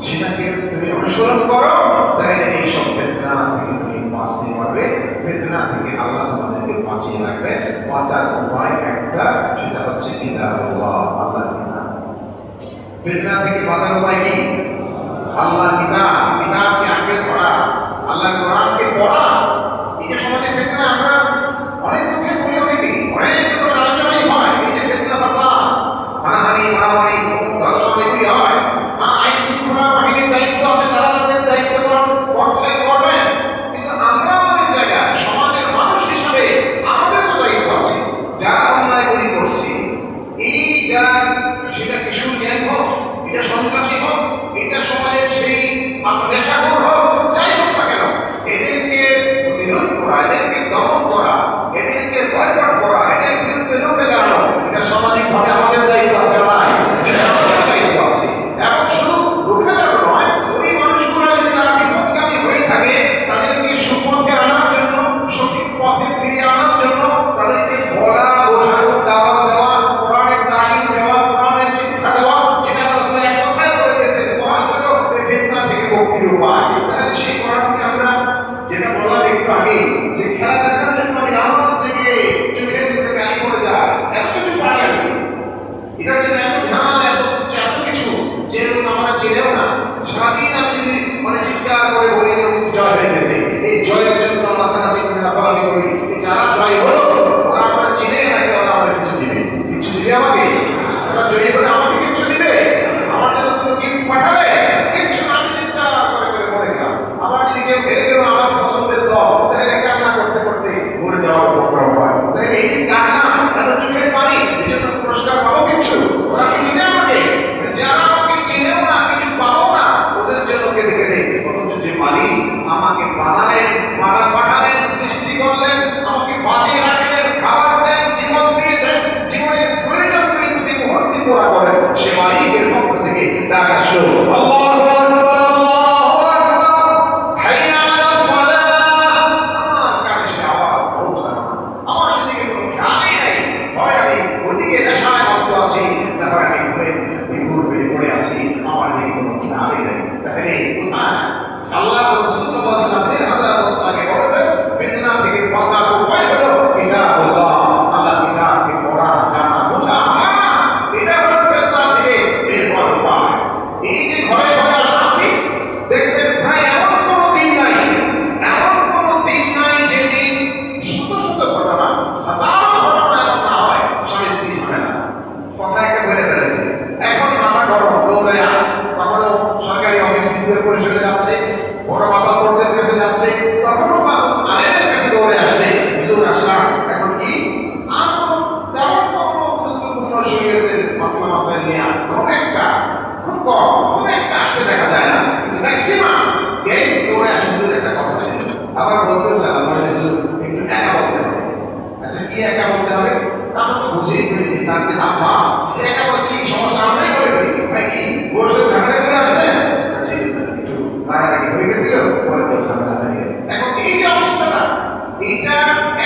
সেটাকে তুমি অনুসরণ করো, তাহলে এই সব ফিতনা থেকে তুমি বাঁচতে পারবে। ফিতনা থেকে আল্লাহ তোমাদেরকে বাঁচিয়ে রাখবে। বাঁচার উপায় একটা, সেটা হচ্ছে কিতাবুল্লাহ, আল্লাহর কিতাব। ফিতনা থেকে বাঁচার উপায় কি? আল্লাহর কিতাব, কিতাবকে আঁকড়ে ধরা, আল্লাহর কোরআনকে পড়া। এই যে সমাজে ফিতনা, আমরা অনেক কথাই বলি, অনেক রকম আলোচনাই হয়। এই যে ফিতনা, ফাসাদ, হানাহানি, মারামারি, ধর্ষণ, এগুলি হয়। আইন শৃঙ্খলা বাহিনীর দায়িত্ব আছে, তারা তাদের দায়িত্ব করবেন। কিন্তু আমরা আমাদের জায়গায় সমাজের মানুষ হিসাবে আমাদের তো দায়িত্ব আছে। যারা অন্যায়গুলি করছে, এই যারা, সেটা কিশোর ন্যায় হোক, এটা সন্ত্রাসী হোক, এটা সমাজের সেই নেশাখোর হোক, যাই হোক না কেন, এদেরকে প্রতিরোধ করা, এদেরকে দমন করা, এদেরকে বয়কট করা, এদের বিরুদ্ধে রুখে দাঁড়ানো, এটা সামাজিকভাবে আমাদের দায়িত্ব আছে। নাই, এটা আমাদের দায়িত্ব আছে। এবং শুধু রুখে দাঁড়ানো নয়, ওই মানুষগুলো যদি তারা বিপদগামী হয়ে থাকে, তাদেরকে সুপথে আনার জন্য, সঠিক পথে ফিরিয়ে আনার জন্য তাদেরকে বলা, বোঝানো, দাওয়াত দেওয়া, কোরআনের তালিম দেওয়া, কোরআনের শিক্ষা দেওয়া, যেটা রাসূল এক কথায় বলে দিয়েছেন, কোরআন হলো এই ফিতনা থেকে মুক্তির উপায়। সেই কোরআনকে আমরা, যেটা বললাম একটু আগে, যে খেলা দেখার জন্য আমি রাত থেকে চোখের নিচে গাড়ি পড়ে যায়, এত কিছু পারি আমি, এটার জন্য এত ঝাল, এত কিছু, যে লোক আমরা চিনেও না, সারাদিন আমি যদি চিৎকার করে বলি জয় হয়ে গেছে, এই জয়ের জন্য নাচানাচি করে লাফালাফি করি, যারা জয় হলো ওরা আমরা চিনে নাকি ওরা আমার কিছু দিবে? কিছু দিবে আমাকে? ওরা জয়ী হলে আমাকে কিছু দিবে? আমার জন্য কোনো গিফট পাঠাবে? কিছু না, আমি চিৎকার করে করে মরে গেলাম। আবার যদি কেউ ফেলে দেবো আমার পছন্দের দল, তাহলে কান্না করতে করতে মরে যাওয়ার উপক্রম হয়। তাহলে এই যে কান্না, এত চোখের পানি, এই জন্য পুরস্কার পাবো কিছু? ওরা কি চিনে আমাকে? যারা আমাকে চিনেও না, কিছু পাবো না, ওদের জন্য কেঁদে কেঁদে। অথচ যে মালিক আমাকে পাঠালেন, সৃষ্টি করলেন, আমাকে বাঁচিয়ে রাখলেন, খাবার দেন, জীবন দিয়েছেন, জীবনের প্রয়োজনগুলি প্রতি মুহূর্তে পুরা করেন, সে মালিকের পক্ষ থেকে ডাক আসলো, আল্লাহু আকবার, আল্লাহু আকবার, হাইয়া আলাস সালাহ। আমার কানে সে আওয়াজ পৌঁছায় না, আমার সেদিকে কোনো খেয়ালই নেই। হয় আমি ওদিকে নেশায় মত্ত আছি, তারপর আমি ঘুর বেড়ে পড়ে আছি, আমার দিকে কোনো খেয়ালই নেই। তাহলে কোথায় আল্লাহ রাসূল সাল্লাল্লাহু আলাইহি ওয়াসাল্লাম 1000 বছর আগে বলেছেন, ফিতনা থেকে বাঁচার উপায় হলো কিতাবুল্লাহ, আল্লাহর কিতাবকে পড়া, জানা, বোঝা, মানা। এটা হলো ফিতনা থেকে বের হওয়ার উপায়। এই যে ঘরে ঘরে অশান্তি, দেখবেন প্রায় এমন কোনো দিন নাই, যেদিন শত শত ঘটনা, হাজারো ঘটনা এমন না হয় স্বামী স্ত্রী ঝামেলা। কথা একটা বলে ফেলেছে, এখন মাথা গরম, দৌড়ে আয়, কখনো সরকারি অফিস পরিষদে যাচ্ছে, বড় বাবা পড়তের কাছে যাচ্ছে, কখনো আলেমের কাছে দৌড়ে আসছে, হুজুর আসলাম। এখন কি আর তেমন কোনো গুরুত্বপূর্ণ শরীয়তের মাসলা মাসাইল নিয়ে খুব একটা আসতে দেখা যায় না, কিন্তু ম্যাক্সিমাম কেস দৌড়ে আসে, হুজুর একটা কথা ছিল। আবার বলতেও জানা মানে হুজুর একটু একা বলতে হবে। আচ্ছা, কি একা বলতে হবে? তাহলে তো বুঝেই ফেলেছি, তাকে আব্বা একা বলতে কি সমস্যা, আমরাই করে দিই নাকি? বসে ঝামেলা করে আসছেন, রাগারাগি হয়ে গেছিল, পরে তো ঝামেলা হয়ে গেছে। এখন এই যে অবস্থাটা, এটা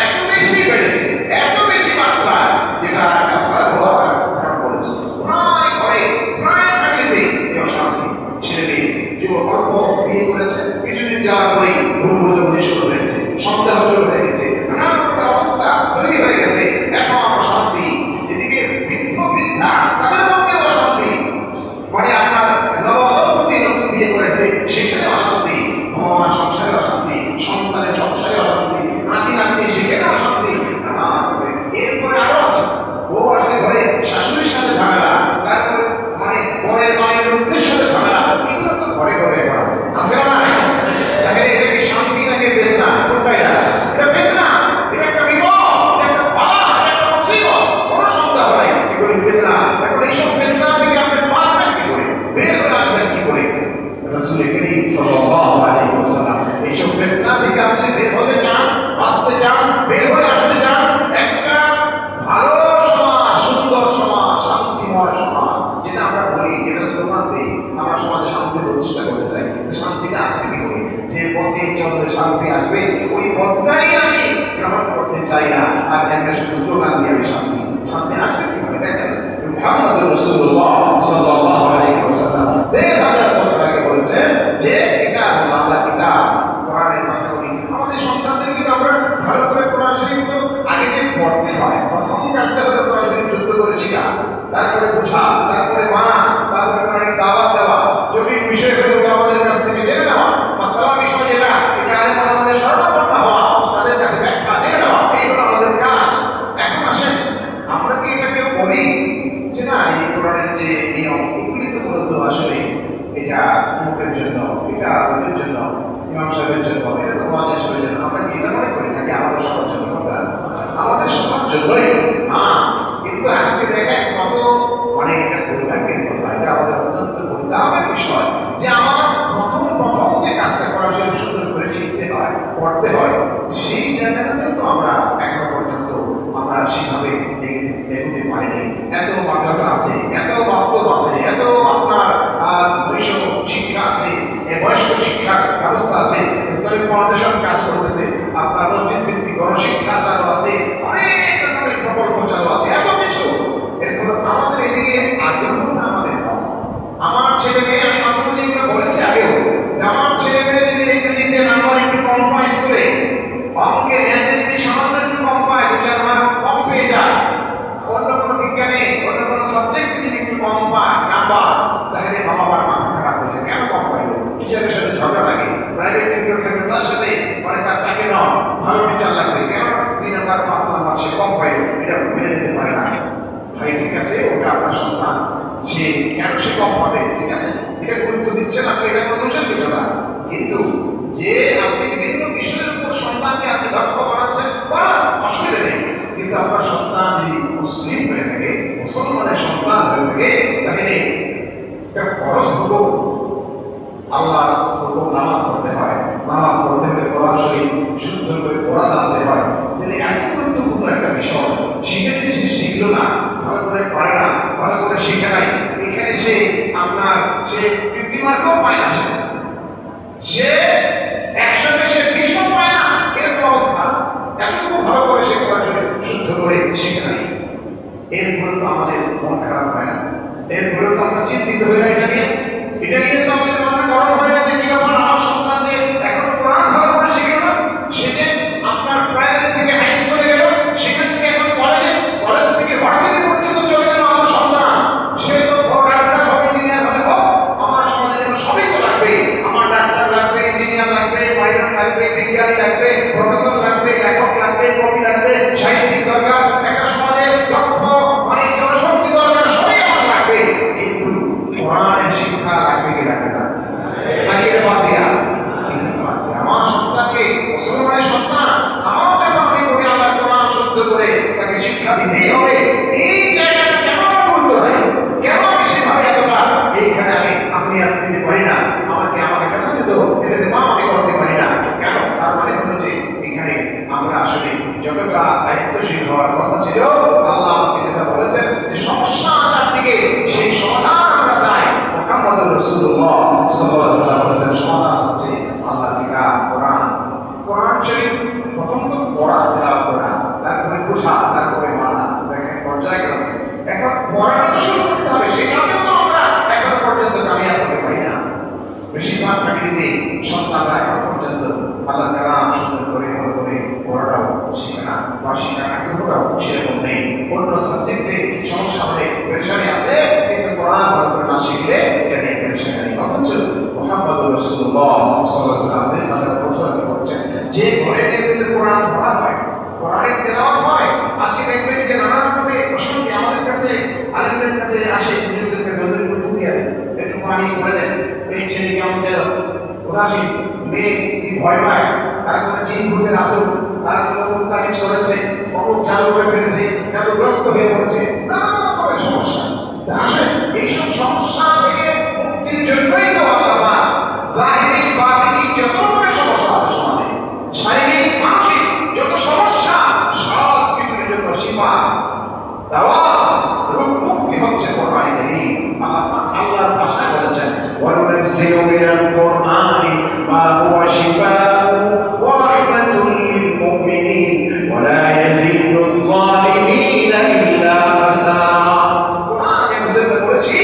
এত বেশি বেড়েছে, এত বেশি মাত্রায়, যেটা একটা ভয়াবহ আকার করেছে। প্রায় থাকলে এই অশান্তি, ছেলে যুবক অল্প বিয়ে করেছে, কিছুদিন যাওয়ার পরেই ভুল বোঝাবুঝি শুরু হয়েছে, সন্দেহ শুরু হয়ে গেছে, নানান অবস্থা তৈরি হয়ে গেছে। এখন অশান্তি, এদিকে বৃদ্ধ বৃদ্ধা, তাদের মধ্যে অশান্তি, মানে আপনার নবদম্পতি নতুন বিয়ে করেছে, সেখানে অশান্তি, আমার সংসারে অশান্তি, সন্তানের সংসারে অশান্তি, নাতি নাতি সেখানে অশান্তি। এরপরে আরো আছে, বউ আসে ঘরে, শাশুড়ির সাথে ঝামেলা, তারপরে পরের মায়ের লোকদের সাথে ঝামেলা। এগুলো তো ঘরে ঘরে এখন আছে না? দেখেন, এটা কি শান্তি নাকি ফিতনা? কোনটা এটা? এটা ফিতনা, এটা একটা বিপদ, এটা একটা বালা, এটা একটা মুসিবত, কোনো সন্দেহ নাই, এগুলি ফিতনা। এখন এইসব ফিতনা থেকে আপনি বাঁচবেন কি করে, বের হয়ে আসবেন কি করে? রাসূল করিম সাল্লাল্লাহু আলাইহি ওয়াসাল্লাম এইসব ফিতনা থেকে আপনি বের হতে চান, বাঁচতে চান, বের হয়ে আসতে চান, একটা ভালো সমাজ, সুন্দর সমাজ, শান্তিময় সমাজ, যেটা আমরা বলি, যেটা স্লোগান দিই, আমরা সমাজে শান্তি প্রতিষ্ঠা করতে চাই। শান্তিটা আসবে কি করে? যে পথে চললে শান্তি আসবে, ওই পথটাই আমি গ্রহণ করতে চাই না। আর একটা শুধু স্লোগান দিয়ে আমি শান্তি আসবে কি করে? দেখেন, মুহাম্মদ রাসূলুল্লাহ সাল্লাল্লাহু আলাইহি ওয়াসাল্লাম 1000 বছর আগে দাওয়াত দেওয়া, জটিল বিষয়গুলো আমাদের কাছ থেকে জেনে নেওয়া, মাসালা বিষয় যেটা এটা আমাদের শরণাপন্ন হওয়া, তাদের কাছে ব্যাখ্যা জেনে নেওয়া, এইগুলো আমাদের কাজ। এখন আসেন, আমরা কি এটা কেউ বলি যে না এই কোরআনের যে নিয়ম এগুলি তো মূলত আসলে এটা মুখের জন্য, এটা ওদের জন্য, ইমাম সাহেবের জন্য, এটা তো ওয়াজ সাহেবের জন্য, আমরা কি এটা মনে করি নাকি আমাদের সবার জন্য? আমাদের সবার জন্যই না। কিন্তু আজকে দেখেন কত মানে এটা দুর্ভাগ্যের কথা, এটা আমাদের অত্যন্ত পরিতাপের বিষয় যে আমার প্রথম যে কাজটা করার জন্য সুন্দর করে শিখতে হয়, পড়তে হয়, সেই জায়গাটা কিন্তু আমরা এখনো পর্যন্ত আমরা সেভাবে এগোতে পারিনি। এত মাদ্রাসা আছে, এত মাহফিল আছে, এত আপনার বৈষয়িক শিক্ষা আছে, বয়স্ক শিক্ষার ব্যবস্থা আছে, ইসলামিক ফাউন্ডেশন কাজ করতেছে, আপনার মসজিদ ভিত্তিক গণশিক্ষা চালু আছে, অনেক রকমের প্রকল্প চালু আছে, এত কিছু। এরপর আমাদের এদিকে আগ্রহটা আমাদের কম। আমার ছেলে মেয়ে, আমি মাঝে মাঝে এগুলো বলেছি আগেও, যে আমার ছেলে মেয়ে যদি ইংরেজিতে নাম্বার একটু কম পায় স্কুলে, অঙ্কে ম্যাথে যদি সামান্য একটু কম পায়, 2-4 মার্ক কম পেয়ে যায়, অন্য কোনো বিজ্ঞানে অন্য কোনো সাবজেক্টে যদি একটু কম পায় নাম্বার, তাহলে বাবা মার মাথা খারাপ হয়ে যায়, কেন কম পাইলো, টিচারের সাথে ঝগড়া লাগে, প্রাইভেট টিউটর থাকবে তার সাথে মানে তার চাকরি নয়, ভালো টিচার লাগবে, কেন 2 নাম্বার 5 নাম্বার সে কম পাইলো, এটা মেনে নিতে পারে না। ভাই ঠিক আছে, ওটা আপনার সন্তান, সে কেন সে কম পাবে, ঠিক আছে, এটা গুরুত্ব দিচ্ছেন আপনি, এটা কোনো দোষের কিছু না। কিন্তু যে আপনি বিভিন্ন বিষয়ের উপর সন্তানকে আপনি লক্ষ্য করাচ্ছেন, অসুবিধা নেই, কিন্তু আপনার সন্তান যদি মুসলিম হয়ে থাকে, মুসলমানের সন্তান হয়ে থাকে, তাহলে এটা খরচ হবো আল্লাহ হুকুম, নামাজ পড়তে হয়, নামাজ পড়তে হলে কোরআন শরীফ শুদ্ধ করে পড়া জানতে হয়। যদি এত গুরুত্বপূর্ণ একটা বিষয় সেটা যদি সে শিখলো না, ভালো করে পারে না, ভালো করে শিখে নাই, এখানে সে আপনার সে 50 মার্কও পায় না, সে 100-তে সে 20ও পায় না, এরকম অবস্থা। এতটুকু ভালো করে সে কোরআন শরীফ শুদ্ধ করে শিখে নাই, এরপরে তো আমাদের মন খারাপ হয় না, এরপরে তো আমরা চিন্তিত হই না, এটা নিয়ে তো আমাদের মাথা গরম হয় না যে কি ব্যাপার, আমার সন্তান যে এখন কোরআন ভালো করে শিখে না, সে যে আপনার প্রাইমারি থেকে হাই স্কুলে গেল, সেখান থেকে এখন কলেজ থেকে ভার্সিটি পর্যন্ত চলে গেল আমার সন্তান, সে তো বড় ডাক্তার হবে, ইঞ্জিনিয়ার হবে, আমার সমাজের জন্য সবই তো লাগবে, আমার ডাক্তার লাগবে, ইঞ্জিনিয়ার লাগবে, পাইলট লাগবে, বিজ্ঞানী লাগবে, প্রফেসর লাগবে, লেখক লাগবে, কবি লাগবে, সাহিত্যিক দরকার, একটা সমাজে দক্ষ অনেক জনশক্তি দরকার, সবই আমার লাগবে, কিন্তু কোরআনের শিক্ষা লাগবে কি লাগবে না? নাকি এটা বাদ দিয়া? আমার সন্তানকে, মুসলমানের সন্তান, আমার যখন আমি বলি আল্লাহ কোরআন শুদ্ধ করে তাকে শিক্ষা দিতেই হবে, এই জায়গাটা কেন আমার গুরুত্ব হয়, কেন আমি সেভাবে এতটা এইখানে আমি আর দিতে পারি না, আমাকে কেন দিত এটাতে মা আমি করতে পারি না কেন? তার মানে হলো যে এখানে আমরা আসলে যতটা দায়িত্বশীল হওয়ার কথা ছিল, আল্লাহ আমাকে যেটা বলেছেন যে সমস্যা চারদিকে, সেই সমাধান আমরা চাই। মুহাম্মদ রাসূলুল্লাহ সাল্লাল্লাহু আলাইহি ওয়াসাল্লাম বলেছেন সমাধান হচ্ছে আল্লাহ কিতাব কোরআন শরীফ। প্রথম তো পড়া, তেলাওয়াত করা, তারপরে বোঝা, তারপরে মানা, দেখেন পর্যায়ক্রমে। এখন পড়াটা তো শুরু করতে হবে, সেটাতেও তো আমরা এখনো পর্যন্ত কামিয়াব হতে পারি না। বেশিরভাগ ফ্যামিলিতে সন্তানরা এখন পর্যন্ত আল্লাহ কালাম সুন্দর করে ভালো করে পড়াটাও শিখে না, বা শিখার আগ্রহটাও সেরকম নেই। অন্য সাবজেক্টে সমস্যা হলে পেরেশানি আছে, কিন্তু কোরআন ভালো করে না শিখলে এটা নিয়ে পেরেশানি নেই। অথচ মুহাম্মদ রাসূলুল্লাহ সাল্লাল্লাহু আলাইহি ওয়াসাল্লাম প্রচলিত করছেন যে ঘরে টেবিলে কোরআন পড়া হয়, কোরআনের তেলাওয়াত হয়, আজকে দেখবেন যে নানা রকমের প্রসঙ্গে আমাদের কাছে আলেমদের কাছে আসে, হুজুরদের কাছে হুজুর একটু ফুটিয়ে দেন, একটু পানি করে দেন, এই ছেলে কেমন যেন উদাসীন, মেয়ে কি ভয় পায়, তার কোনো জিন ভূতের আসুক, তার কোনো মুক্তাহিজ করেছে, অমুক চালু করে ফেলেছে, গ্রস্ত হয়ে পড়েছে, নানা রকমের সমস্যা। আসেন এইসব সমস্যা থেকে মুক্তির জন্যই তো আল্লাহ জাহিরি বাতিনি যত রকমের সমস্যা আছে সমাজে, শারীরিক মানসিক যত সমস্যা, সব কিছুর জন্য শিফা দাওয়া রোগ মুক্তি হচ্ছে কোরআনে কারীম। আল্লাহর ভাষায় বলেছেন ওয়ানুনাজ্জিলু মিনাল কোরআনি মা হুয়া শিফাউ ওয়া রাহমাতুল লিল মুমিনিন ওয়া লা ইয়াজিদুয যালিমিনা ইল্লা খাসারা। কোরআনে মধ্যে বলেছি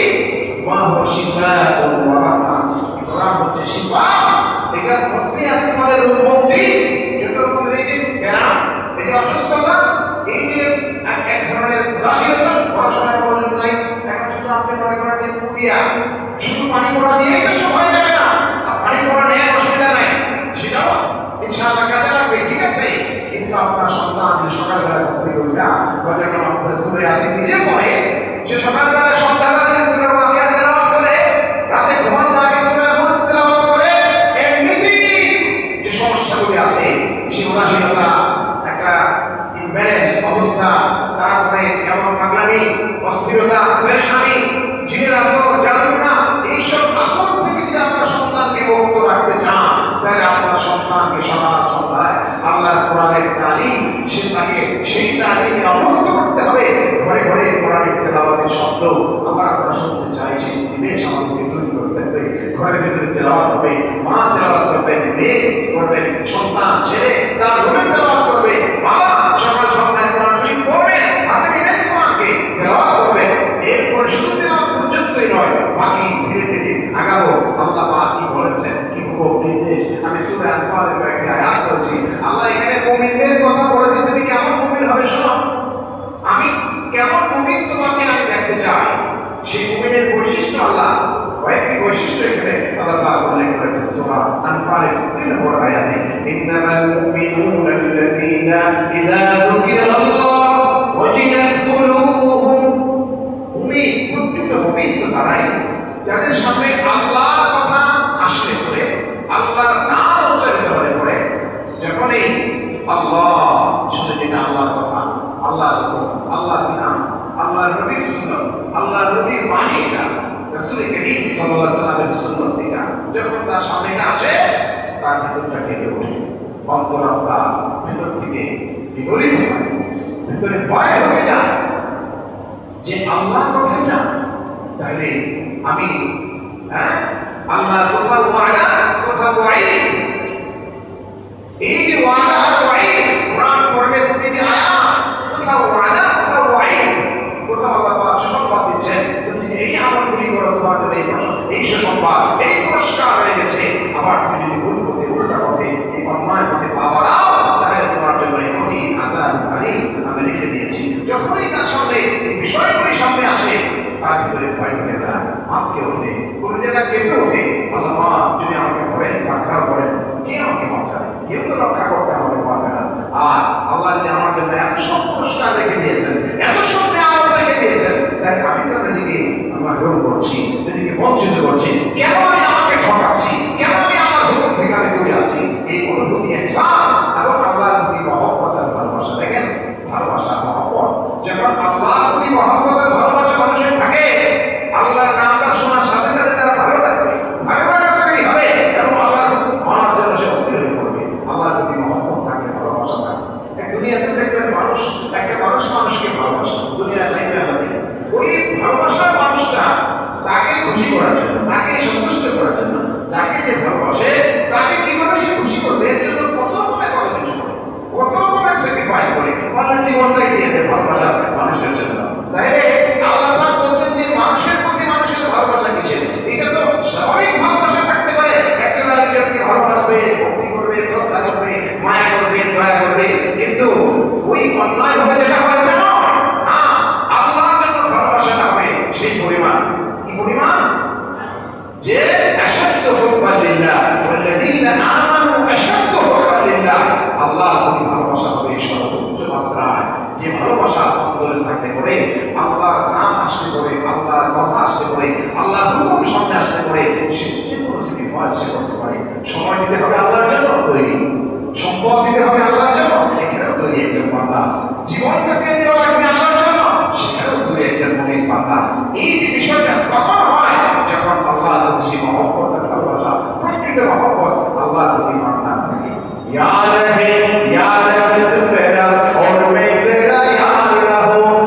মা হুয়া শিফাউ ওয়া রাহমা, কোরআন হচ্ছে শিফা, এটার মধ্যে আছে আমাদের রোগ মুক্তি, যত রকমের এই যে ব্যায়াম, এই যে অসুস্থতা, এই যে এক ধরনের রাশিয়তা, পড়াশোনায় মনোযোগ নাই, এখন শুধু আপনি মনে করেন যে পুড়িয়া শুধু পানি পড়া দিয়েই তো সময় যাবে না, আর পানি পড়া নিয়ে অসুবিধা নাই, সেটাও ইনশাআল্লাহ কাজে লাগবে, ঠিক আছে। কিন্তু আপনার সন্তান যে সকালবেলা ঘুম থেকে উঠা ফজর নামাজ পড়ে সূরা ইয়াসিন নিজে পড়ে, সে সকালবেলা সন্ধ্যাবেলা থেকে সূরা ওয়াকিয়া তেলাওয়াত করে, রাতে ঘুমানোর আগে সূরা মুলক তেলাওয়াত করে, এমনিতেই যে সমস্যাগুলি আছে, সে উদাসীনতা, একটা ইমব্যালেন্স অবস্থা, তারপরে কেমন পাগলামি, অস্থিরতা, পেরেশানি, জিনের আসর, জাদুটনা, এইসব আসর থেকে যদি আপনার সন্তানকে মুক্ত রাখতে চান, তাহলে আপনার সন্তানকে সকাল সন্ধ্যায় আল্লাহর কোরআনের তালিম, সে তাকে সেই তালিমে অভ্যস্ত করতে হবে। ঘরে ঘরে কোরআনের তেলাওয়াতের শব্দ আমরা আপনারা শুনতে চাইছি, বেশ আমাদেরকে তৈরি করতে হবে। ঘরের ভিতরে তেলাওয়াত হবে, মা তেলাওয়াত করবেন, মেয়ে করবেন, সন্তান ছেলে তার রুমে তেলাওয়াত করবে, বাবা সকাল সন্ধ্যায় কোরআন শরীফ পড়বেন, হাতে নেবেন কোরআনকে তেলাওয়াত করবেন। এরপর শুধু তেলাওয়াত পর্যন্তই নয়, বাকি ধীরে ধীরে আগাবো। আল্লাহ পাক কি বলেছেন, কি হুকুম নির্দেশ, আমি সূরা আনফালের কয়েকটি আয়াত বলছি। আল্লাহ এখানে মুমিনদের কথা বলেছে, তুমি কেমন মুমিন হবে শোনো, আমি কেমন মুমিন তোমাকে আমি দেখতে চাই। সেই মুমিনের বৈশিষ্ট্য আল্লাহ কয়েকটি বৈশিষ্ট্য এখানে আল্লাহ পাক উল্লেখ করেছেন সূরা আনফালের 3 নম্বর আয়াতে, ইন্নামাল মুমিনুনা আল্লাযীনা ইযা যুকিরাল্লাহ ওয়াজিলাত কুলুবুহুম। মুমিন, প্রকৃত মুমিন তো তারাই যাদের সামনে আল্লাহর কথা আসলে পড়ে, আল্লাহর নাম উচ্চারিত হলে পড়ে, যখনই আল্লাহ শুনে, যেটা আল্লাহর কথা, আল্লাহর হুকুম, আল্লাহর বিধান, আল্লাহর নবীর সুন্নাত, আল্লাহর নবীর বাণী, এটা রাসূল করিম সাল্লাল্লাহু আলাইহি ওয়াসাল্লামের সুন্নাত, এটা যখন তার সামনে আসে, তার ভিতরটা কেঁপে ওঠে, অন্তরাত্মা ভিতর থেকে বিগলিত হয়, ভিতরে ভয় হয়ে যায় যে আল্লাহর কথাই না, তাহলে আমি আল্লাহর কোথাও ওয়াদা, কোথাও ওয়াইদ, এই যে ওয়াদা আর ওয়াইদ, কোরআন পড়লে প্রতিটি আয়াত কোথাও ওয়াদা, কোথাও ওয়াইদ, কোথাও আল্লাহ পাক সুসংবাদ দিচ্ছেন, তুমি যদি এই আমলগুলি করো তোমার জন্য এই সুসংবাদ, এই পুরস্কার হয়ে গেছে। আবার তুমি যদি ভুল পথে, উল্টা পথে, এই অন্যায় পথে পা বাড়াও, তাহলে তোমার জন্য এখনই আযাব আলীম আমি লিখে দিয়েছি। যখনই তার সামনে এই বিষয়গুলি সামনে আসে, তার ভিতরে ভয় ঢুকে যায়, আপকে ওঠে, কলিজাটা কেঁপে ওঠে, আল্লাহ পাক যদি আমাকে ধরেন, পাকড়াও করেন, কে আমাকে বাঁচায়? কেউ তো রক্ষা করতে আমাকে পারবে না। আর আল্লাহ যদি আমার জন্য এত সব পুরস্কার রেখে দিয়েছেন, এত সব নিয়ামত রেখে দিয়েছেন, তাই আমি তো নিজেকে আমার গ্রহণ করছি, নিজেকে বঞ্চিত করছি, কেন আমি আমাকে ঠকাচ্ছি, কেন আমি আমার হুকুম থেকে আমি দূরে আছি? এই অনুভূতি, ইহসাস এবং আল্লাহর প্রতি মহব্বত আর ভালোবাসা, দেখেন ভালোবাসা, মহব্বত, যখন আল্লাহর প্রতি মহব্বত আর ভালোবাসা মানুষের থাকে, আল্লাহর নামটা শোনার সাথে সাথে তারা ভালো লাগবে, ভালো লাগা তৈরি হবে, এবং আল্লাহর হুকুম মানার জন্য সে অস্থির হয়ে পড়বে। আল্লাহর প্রতি মহব্বত থাকলে ভালোবাসা থাকে। দুনিয়াতে দেখবেন মানুষ, একটা মানুষ মানুষকে ভালোবাসে, দুনিয়ার লাইফে হবে ওই ভালোবাসার মানুষটা তাকে খুশি করার জন্য, তাকে সন্তুষ্ট করার জন্য, যাকে যে ভালোবাসে তাকে কিভাবে সে খুশি করবে, এর জন্য কত রকমের কত কিছু করে, কত রকমের স্যাক্রিফাইস করে, মানে জীবনটাই দিয়ে দেয় ভালোবাসার মানুষের জন্য। তাইলে আল্লাহ পাক বলছেন যে মানুষের প্রতি মানুষের ভালোবাসা কিসের? এটা তো স্বাভাবিক ভালোবাসা থাকতে পারে, একজন আরেকজনকে ভালোবাসবে, ভক্তি করবে, শ্রদ্ধা করবে, মায়া করবে, দয়া করবে, কিন্তু ওই অন্যায় ভাবে যেটা হয় কেন না, আল্লাহর জন্য ভালোবাসাটা হবে সেই পরিমাণ, কি পরিমাণ? যে আশাদ্দু হুব্বান লিল্লাহ ওয়াল্লাযীনা আমানু আশাদ্দু হুব্বান লিল্লাহ, আল্লাহর প্রতি ভালোবাসা হবে সর্বোচ্চ মাত্রায়। যে ভালোবাসা অন্তরে থাকতে পারে, আল্লাহর নাম আসতে পারে, আল্লাহর কথা আসতে পারে, আল্লাহর হুকুম সামনে আসতে পারে, সে যে কোনো স্যাক্রিফাইস সে করতে পারে। সময় দিতে হবে আল্লাহর জন্য, তৈরি। সম্পদ দিতে হবে আল্লাহর জন্য, এখানেও তৈরি একজন বান্দা। জীবনটাকে দেওয়া লাগবে আল্লাহর জন্য, সেখানেও তৈরি একজন মুমিন বান্দা। এই যে বিষয়টা তখন হয় যখন আল্লাহর প্রতি মহব্বত আর ভালোবাসা, প্রকৃত মহব্বত আল্লাহর প্রতি মান্না থাকে। ইয়ার হে ইয়ার রব তু মেরা और मैं तेरा यार रहूं,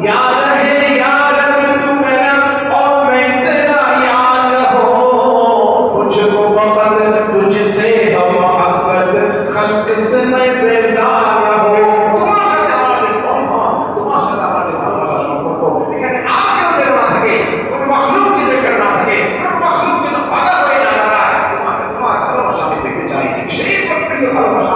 यार है यार रब तू मेरा और मैं तेरा यार रहूं, मुझको फकत तुझसे हम मोहब्बत खल्क से मैं बेजार रहूं। তোমার সাথে আমার যে বন্ধন, তোমার সাথে আমার যে ভালোবাসা সম্পর্ক, এখানে আর কেউ যেন না থাকে, কোনো মাখলুক যেন এখানে না থাকে, কোনো মাখলুক যেন বাধা হয়ে না দাঁড়ায়। তোমাকে তোমার ভালোবাসা আমি পেতে চাই, সেই প্রকৃত ভালোবাসা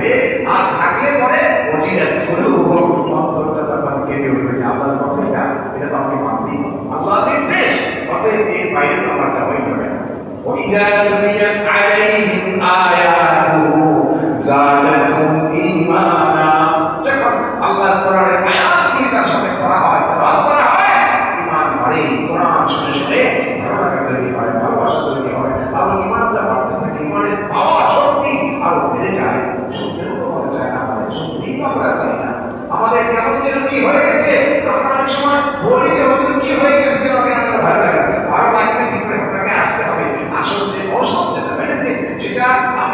থাকবে, আর থাকলে পরে ওজিলাত কুলুবুহুম, অন্তরটা তখন কেঁপে উঠবে যে আল্লাহর কথা, এটা তো আমাকে মানতেই হবে, আল্লাহর নির্দেশ, অতএব এর বাইরে আমার যাওয়াই যাবে না। وإذا تليت عليهم آياته زادتهم إيمانا, যখন আল্লাহর কোরআনের আয়াতগুলি তার সাথে পড়া হয়, তেলাওয়াত করা হয়, ঈমান বাড়ে। কোরআন শুনে শুনে ভালো লাগা তৈরি হয়, ভালোবাসা তৈরি হয়, আর ঈমানটা বাড়তে থাকে, ঈমানের পাওয়ার শক্তি আরো বেড়ে যায়। সত্যি তো বলা যায় না, আমাদের সত্যিই তো আমরা চাই না। আমাদের কেমন যেন কি হয়ে গেছে, আমরা অনেক সময় বলি যে হয়তো কি হয়ে গেছে, কেন কেন ভালো লাগে, ভালো লাগবে কি করে আপনাকে আসতে হবে। আসল যে ঔষধ যেটা মেডিসিন, সেটা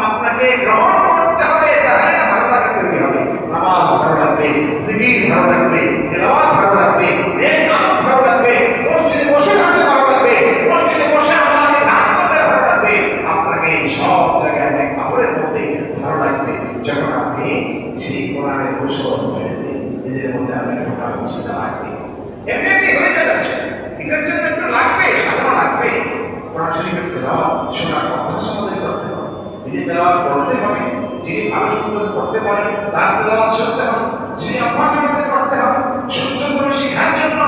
আপনাকে গ্রহণ করতে হবে, তাহলে না ভালো লাগা তৈরি হবে। নামাজ ভালো লাগবে, জিকির ভালো লাগবে, তেলাওয়াত ভালো লাগবে, নেক আমল ভালো লাগবে, মসজিদে বসে থাকতে ভালো লাগবে, মসজিদে বসে আল্লাহকে ধ্যান করতে ভালো লাগবে, আপনাকে সব জায়গায় নেক আমলের মধ্যে ভালো লাগবে। যখন আপনি সেই কোরআনের ঔষধ মেডিসিন নিজের মধ্যে আপনি ঢোকাবেন, সেটা লাগবে, এমনি এমনি হয়ে যাবে। এটার জন্য একটু লাগবে, সাধারণ লাগবে। কোরআন শরীফের তেলাওয়াত শোনার অভ্যাস আমাদের করতে হবে, নিজে তেলাওয়াত করতে হবে। যিনি ভালো সুন্দর করতে পারেন তার তেলাওয়াত শুনতে হবে, সেই অভ্যাস আমাদের করতে হবে। সুন্দর করে শেখার জন্য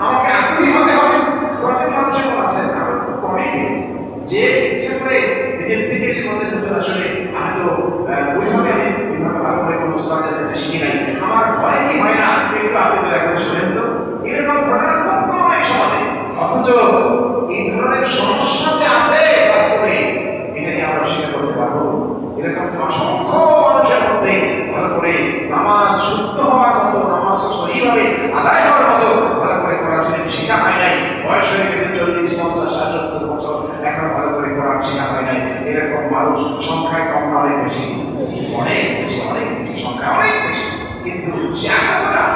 আমাকে আগ্রহী হতে হবে। কয়েকজন মানুষ এমন আছেন, আমরা খুব কমই পেয়েছি, যে ইচ্ছে করে নিজের থেকে এসে বলতে হুজুর আসলে আমি তো ওইভাবে ভালো করে কোনো উস্তাদের কাছে শিখি নাই, আমার ভয় কি হয় না, একটু আপনি দয়া করে শোনেন তো। এরকম ঘটনা খুব কম এই সমাজে, অথচ এই ধরনের সমস্যা যে আছে বাস্তবে, এটা নিয়ে আমরা স্বীকার করতে পারবো। এরকম অসংখ্য মানুষের মধ্যে ভালো করে নামাজ শুদ্ধ হওয়ার মতো, নামাজ সহিভাবে আদায় হওয়ার মতো ভালো করে কোরআন শরীফ শেখা হয় নাই। বয়স হয়ে গেছে 40, 50, 60, 70 বছর, এখন ভালো করে কোরআন শেখা হয় নাই। এরকম মানুষ সংখ্যায় কম না অনেক বেশি, অনেক বেশি, অনেক বেশি, সংখ্যা অনেক বেশি। কিন্তু সে আগ্রহটা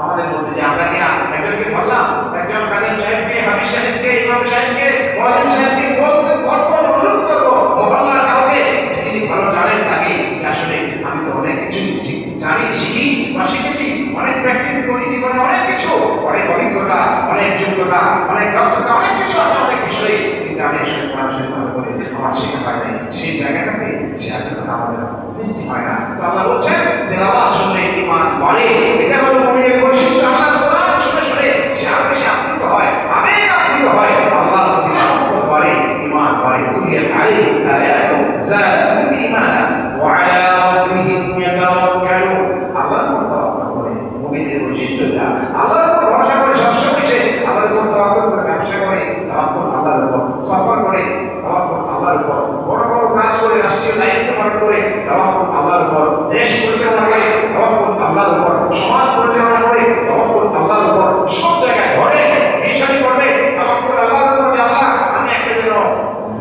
আমাদের মধ্যে, যে আমরা কি একজনকে ধরলাম, একজন কাদের সাহেবকে, হাফিজ সাহেবকে, ইমাম সাহেবকে, মুয়াজ্জিন সাহেবকে বলতে বলবো, অনুরোধ করবো, মহল্লার কাউকে যিনি ভালো জানেন তাকে, আসলে আমি তো অনেক কিছু জানি, শিখি বা শিখেছি, অনেক প্র্যাকটিস করি জীবনে, অনেক কিছু, অনেক অভিজ্ঞতা, অনেক যোগ্যতা, অনেক দক্ষতা, অনেক কিছু আছে, অনেক বিষয়ে, কিন্তু আমি আসলে কোরআন শরীফ ভালো করে আমার শেখা হয় নাই। সেই জায়গাটাতে সে আগ্রহটা আমাদের সৃষ্টি হয় না। তো আল্লাহ বলছেন তেলাওয়াত শুনলে ঈমান বাড়ে, এটা হলো মুমিনের বৈশিষ্ট্য। আল্লাহর কোরআন শুনে শুনে সে আরো বেশি আপ্লুত হয়, আবেগ আপ্লুত হয়, আল্লাহর প্রতি মহব্বত বাড়ে, ঈমান বাড়ে। তুলিয়াত আলাইহিম আয়াতু যাদাতুহুম ঈমানা ওয়া আলা রাব্বিহিম ইয়াতাওয়াক্কালুন। আল্লাহর উপর তাওয়াক্কুল করে, মুমিনের বৈশিষ্ট্য এটা। আল্লাহর উপর ভরসা করে, সবসময় সে আল্লাহর উপর তাওয়াক্কুল করে, ব্যবসা করে তাওয়াক্কুল আল্লাহর উপর, সফর করে তাওয়াক্কুল আল্লাহর উপর, বড় বড় কাজ করে, রাষ্ট্রীয় দায়িত্ব পালন করে তাওয়াক্কুল আল্লাহর উপর, দেশ পরিচালনা করে তাওয়াক্কুল আল্লাহর উপর, সমাজ পরিচালনা করে তাওয়াক্কুল আল্লাহর উপর, সব জায়গায় ঘরে হিসাবি করবে তাওয়াক্কুল আল্লাহর উপর, যে আল্লাহ আমি একটা যেন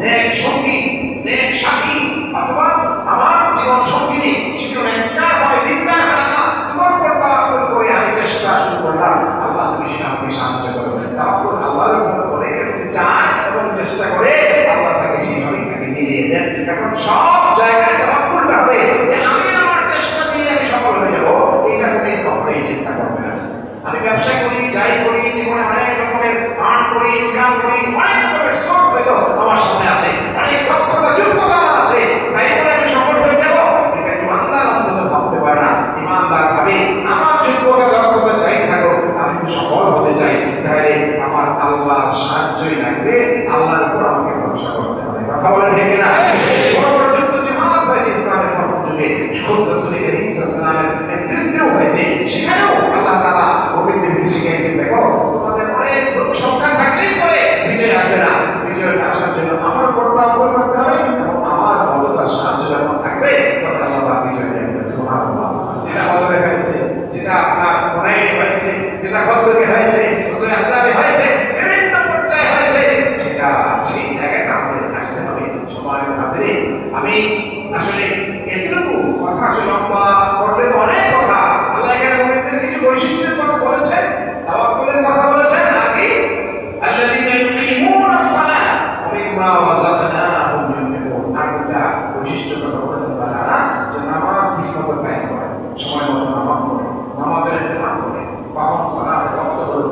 নেক সঙ্গী, নেক সাথী, অথবা আমার জীবন সঙ্গিনী সেটা নেককার হয়, দিনদার হয়। আল্লাহ তোমার উপর তাওয়াক্কুল করে আমি চেষ্টা শুরু করলাম, আল্লাহ তুমি সেটা আমাকে সাহায্য করো। তাওয়াক্কুল আল্লাহর উপর অনেকে যদি চায় এবং চেষ্টা করে, আল্লাহ তাকে সেইভাবে তাকে মিলিয়ে দেন। এখন সব জায়গায় তাওয়াক্কুলটা হবে যে আমি আমার চেষ্টা দিয়ে আমি সফল হয়ে যাবো, এটা তুমি কখনোই চিন্তা করবে না। আমি ব্যবসা করি, যাই করি, জীবনে অনেক রকমের আর্ন করি, ইনকাম করি, অনেক রকমের শখ হয়তো আমার সামনে আছে, অনেক দক্ষতা যোগ্যতা আছে, তাই বলে আমি সফল হয়ে যাবো, এটা ইমানদার অন্তত ভাবতে পারে না। ইমানদার ভাবে আমার যোগ্যতা দক্ষতা যাই থাকুক, আমি যদি সফল হতে চাই তাহলে আমার আল্লাহর সাহায্যই লাগবে, আল্লাহর উপর আমাকে ভরসা করতে হবে। কথা বলেন ঠিক না? বড় বড় যুদ্ধ জিহাদ হয়েছে ইসলামের প্রথম যুগে, শুরু রাসূল করিম সাল্লাল্লাহু আলাইহি ওয়াসাল্লামের নেতৃত্বেও হয়েছে, সেখানেও আল্লাহ তাআলা মুমিনদেরকে শিখিয়েছেন, দেখো তোমাদের অনেক লোক সংখ্যা থাকলেই পরে বিজয় আসবে না, বিজয় আসার জন্য আমার উপর তাওয়াক্কুল করতে হবে এবং আমার বলতার সাহায্য যখন থাকবে তখন আল্লাহ বিজয় দেবেন। সুবহানাল্লাহ। যেটা বদরে হয়েছে, যেটা আপনার হুনাইনে হয়েছে, যেটা খন্দকে হয়েছে, গজওয়ে আহজাবে হয়েছে, বিভিন্ন পর্যায়ে হয়েছে, সেটা সেই জায়গাটা আমাদের আসতে হবে। সম্মানিত হাজিরিন, আমি আসলে এতটুকু কথা আসলে লম্বা করলে অনেক কথা, আল্লাহ এখানে মুমিনদের কিছু বৈশিষ্ট্যের কথা বলেছেন, তাওয়াক্কুলের কথা বলেছেন, আর কি আল্লাযীনা ইউকিমুনাস সালাহ ওয়া মিম্মা রাযাকনাহুম ইউনফিকুন। আর দুটা বৈশিষ্ট্যের কথা বলেছেন তারা, যে নামাজ ঠিকমতো কায়েম করে, সময় মতো নামাজ পড়ে, নামাজের ইহতিমাম করে, কখন সালাতের ওয়াক্ত হলো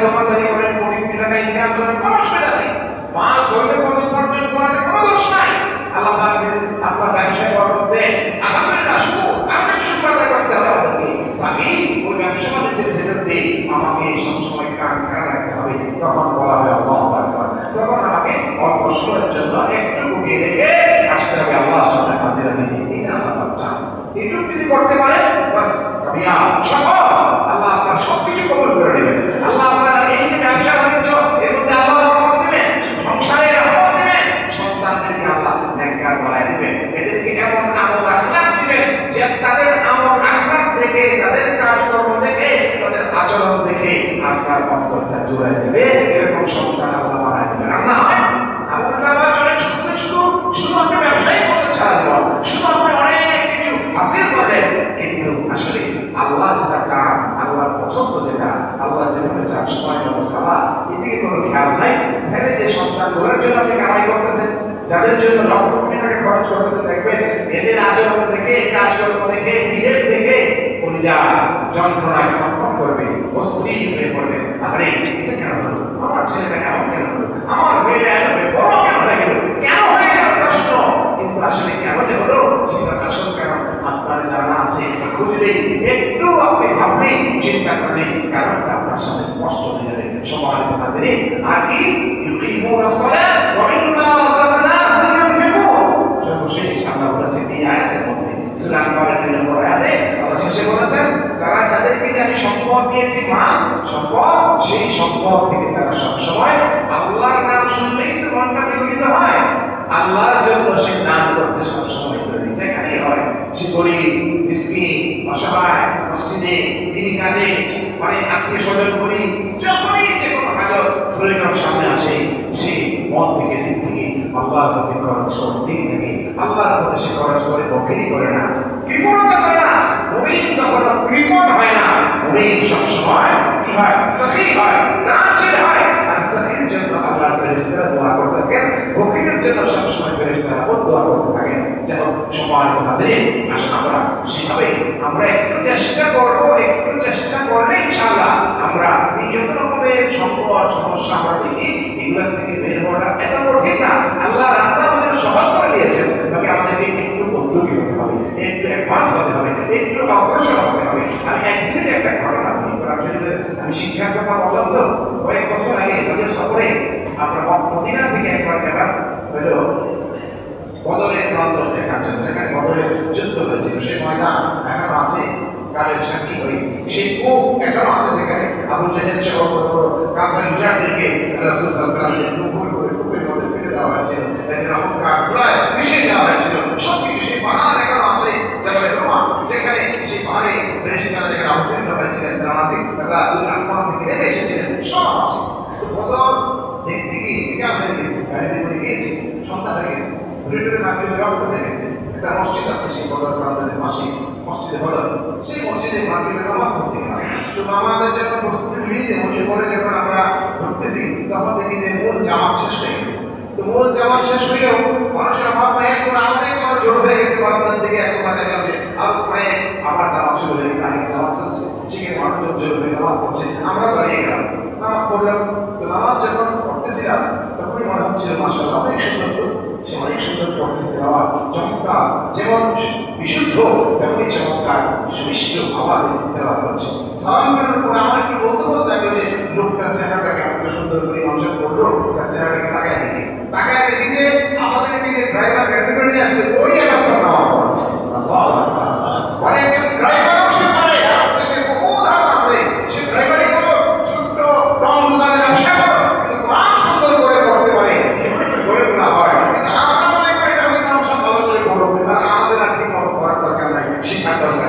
দোকানদারি করেন, কোটি কোটি টাকা ইনকাম করেন, কোনো অসুবিধা নেই। মাল বৈধ পথে উপার্জন করাতে কোনো দোষ নাই। আল্লাহ আপনার ব্যবসায় বরকত দেন, আলহামদুলিল্লাহ, শুধু আমি শুকর আদায় করতে হবে আপনাকে। বাকি ওই ব্যবসা বাণিজ্যের ক্ষেত্রে আমাকে সবসময় কান খাড়া রাখতে হবে। তখন বলা হয় আল্লাহু আকবার। তখন আমাকে অল্প সময়ের জন্য একটু গুটিয়ে রেখে আসতে হবে আল্লাহর সাথে হাজিরা দিতে। এটা আল্লাহ চান। এইটুকু যদি করতে পারেন বাস কামিয়াব, সফল। আল্লাহ আপনার সবকিছু কবুল করে নেবেন। আল্লাহ আপনার এই যে ব্যবসা বাণিজ্য, এর মধ্যে আল্লাহ রহমত দেবেন, সংসারে রহমত দেবেন, সন্তানদেরকে আল্লাহ নেককার বানায় দিবেন, এদেরকে এমন আমল আখলাক দিবেন যে তাদের আমল আখলাক দেখে, তাদের কাজকর্ম দেখে, তাদের আচরণ দেখে আপনার অন্তরটা জুড়ে দেবে। এরকম সন্তান আল্লাহ বানায় দিবেন। আল্লাহ হয় আমলটা চলে শুধু শুধু শুধু আপনি ব্যবসায়ী করতে চান, শুধু আপনি অনেক কিছু হাসিল করবেন, কিন্তু আসলে আল্লাহ যেটা চান, আল্লাহর পছন্দ যেটা, আল্লাহ যেভাবে চান সময় মতো সালা, এদিকে কোনো খেয়াল নাই। তাহলে যে সন্তানগুলোর জন্য আপনি কামাই করতেছেন, যাদের জন্য লক্ষ কোটি টাকা খরচ করতেছেন, দেখবেন এদের আচরণ দেখে, কাজকর্ম দেখে, বিহেভ দেখে কলিজা যন্ত্রণায় ছটফট করবে, অস্থির হয়ে পড়বে। আরে এটা কেন হলো, আমার ছেলেটা কেমন কেন হলো, আমার মেয়েটা এত বড় কেন হয়ে গেল, কেন হয়ে গেল প্রশ্ন। কিন্তু আসলে কেন যে হলো সেটা আসল কারণ আপনার জানা আছে। খুঁজলেই, একটু আপনি ভাবলেই, চিন্তা করলেই কারণটা আপনার সাথে স্পষ্ট হয়ে যাবে। সম্মানিত হাজিরিন, আর কি ইউকিমুনাস সালাত ওয়া মিম্মা রাযাকনাহুম ইউনফিকুন। সর্বশেষ আল্লাহ বলেছেন এই আয়াতের মধ্যে, সূরা আল-ফাতিহার নম্বর আয়াতে আল্লাহ শেষে বলেছেন, তারা তাদেরকে যে আমি সম্পদ দিয়েছি, মাল সম্পদ, সেই সম্পদ থেকে তারা সবসময় আল্লাহর নাম শুনলেই তো মনটা বিগলিত হয়। আল্লাহর জন্য সে দান করতে সবসময় তৈরি, যেখানেই হয়, সে গরিব, মিসকিন, অসহায়, মসজিদে, তিনি কাজে, মানে আত্মীয় স্বজন করি, যখনই যে কোনো কাজ প্রয়োজন সামনে আসে, সে মন থেকে, দিক থেকে আল্লাহর প্রতি খরচ করতেই থাকে। আল্লাহর প্রতি সে খরচ করে, বকেরি করে না, কৃপণতা করে না। মুমিন কখনো কৃপণ হয় না। মুমিন সবসময় কি হয়, সখী হয়, নাচির হয়। আর সখীর জন্য আল্লাহ ফেরেশতারা দোয়া করতে থাকেন, বকেরির জন্য সবসময় ফেরেশতারা দোয়া করতে থাকেন। যেমন সম্মানিত হাজিরিন, আসুন সেভাবে আমরা একটু চেষ্টা করবো, একটু চেষ্টা করলে ইনশাআল্লাহ আমরা এই যত রকমের সম্পদ সমস্যা আমরা দেখি, এগুলোর থেকে বের হওয়াটা এত কঠিন না। আল্লাহ রাস্তা আমাদের সহজ করে দিয়েছেন, তবে আমাদেরকে একটু উদ্যোগী হতে হবে, একটু অ্যাডভান্স হতে হবে, একটু অগ্রসর হতে হবে। আমি একদিনের একটা ঘটনা বলি, আমি শিক্ষার কথা বললাম তো, কয়েক বছর আগে তাদের সফরে আমরা মদিনা থেকে একবার গেলাম হলো বদরের প্রান্তর দেখার জন্য, যেখানে বদরের যুদ্ধ হয়েছিল। সেই ময়দান এখনো আছে, কালের সাক্ষী হই। সেই কূপ এখনো আছে, যেখানে আবু জাহেল সহ কাফের লিডারদেরকে রাসূল সাল্লাল্লাহু আলাইহি ওয়াসাল্লাম কূপের মধ্যে ফেলে দেওয়া হয়েছিল, তাদের অহংকার পুরায় মিশিয়ে দেওয়া হয়েছিল। সবকিছু সেই পাহাড় এখনো আছে, জাবালে রোমা, যেখানে সেই পাহাড়ে ফেরেশতারা যেখানে অবতীর্ণ হয়েছিলেন, তারা আসমান থেকে নেমে এসেছিলেন, সব আছে। বদর দেখতে গিয়ে বিকাল হয়ে গেছে, গাড়িতে করে গিয়েছে, সন্তান হয়ে গেছে, ঘুরে মাগরিবের রক্ত হয়ে গেছে। একটা মসজিদ আছে সেই বদর প্রান্তরের পাশে, মসজিদে বদর। সেই মসজিদে মাগরিবের নামাজ পড়তে গেলাম। তো নামাজের জন্য প্রস্তুতি নিয়ে বসে পড়ে যখন আমরা ঢুকতেছি, তখন দেখি যে মূল জামাত শেষ হয়ে গেছে। তো মূল জামাত শেষ হইলেও মানুষের অভাব নাই, এখন অনেক মানুষ জড়ো হয়ে গেছে বারান্দার দিকে। এখন দেখা যাবে যে আর অনেক আবার জামাত শুরু হয়ে গেছে, আগে জামাত চলছে, সেখানে মানুষজন জড়ো হয়ে নামাজ পড়ছে। আমরা দাঁড়িয়ে গেলাম, নামাজ পড়লাম। তো নামাজ যখন পড়তেছিলাম তখনই মনে হচ্ছিল মাশাআল্লাহ অনেক সুন্দর, তো সে অনেক সুন্দর পড়তেছে, নামাজ চমৎকার, যেমন বিশুদ্ধ তেমনই চমৎকার সুমিষ্ট আওয়াজ দেওয়া হচ্ছে। সালাম ফেরানোর পরে আমার কি বলতে চাইবে যে লোকটার চেহারাটা কেমন সুন্দর করে মানুষের বললো, তার চেহারাটাকে তাকায় দেখি যে আমাদের দিকে ড্রাইভার গাড়ি করে নিয়ে আসছে, ওই এলাকার নামাজ পড়াচ্ছে। অনেক ড্রাইভারও সে পারে, আর দেশে বহু ধাপ আছে, সে ড্রাইভারই করো, ছোট্ট রং দোকানে ব্যবসা করো, কিন্তু কোরআন সুন্দর করে পড়তে পারে, সেটা একটু গড়ে তোলা হয়। কিন্তু আমরা মনে করি না ওই নাম সব ভালো করে পড়ো, আর আমাদের আর ঠিক মতো পড়ার দরকার নাই, শিক্ষার দরকার